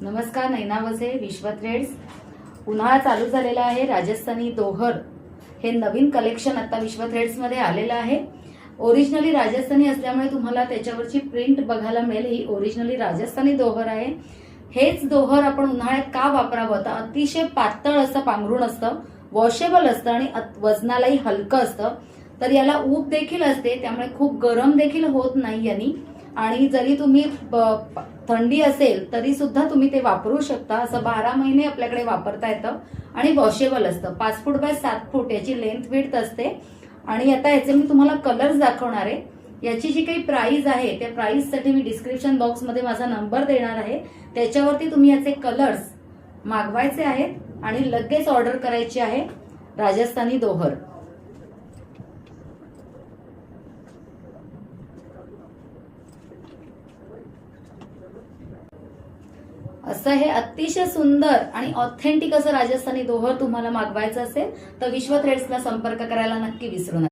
नमस्कार, नैना वझे, विश्व थ्रेड्स. उन्हाळा चालू झालेला आहे. राजस्थानी दोहर हे नवीन कलेक्शन आता विश्व थ्रेड्स मध्ये आलेलं आहे. ओरिजिनली राजस्थानी असल्यामुळे तुम्हाला त्याच्यावरची प्रिंट बघायला मिळेल. ही ओरिजिनली राजस्थानी दोहर आहे. हेच दोहर आपण उन्हाळ्यात का वापरावं, तर अतिशय पातळ असं पांघरुण असतं, वॉशेबल असतं आणि वजनालाही हलकं असतं. तर याला ऊब देखील असते, त्यामुळे खूप गरम देखील होत नाही यांनी. आणि जरी तुम्ही थंडी असेल तरी सुद्धा तुम्ही ते वापरू शकता. असं 12 महिने आपल्याकडे वापरता येतं आणि वॉशेबल असतं. 5 फूट बाय 7 फूट याची लेंथ विड्थ असते. आणि आता याचे मी तुम्हाला कलर्स दाखवणार आहे. याची जी काही प्राइस आहे त्या प्राइस साठी मी डिस्क्रिप्शन बॉक्समध्ये माझा नंबर देणार आहे. त्याच्यावरती तुम्ही याचे कलर्स मागवायचे आहेत आणि लगेच ऑर्डर करायची आहे. राजस्थानी दोहर. असं हे अतिशय सुंदर आणि ऑथेंटिक असं राजस्थानी दोहर तुम्हाला मागवायचं असेल तर विश्व थ्रेड्सला संपर्क करायला नक्की विसरू नका.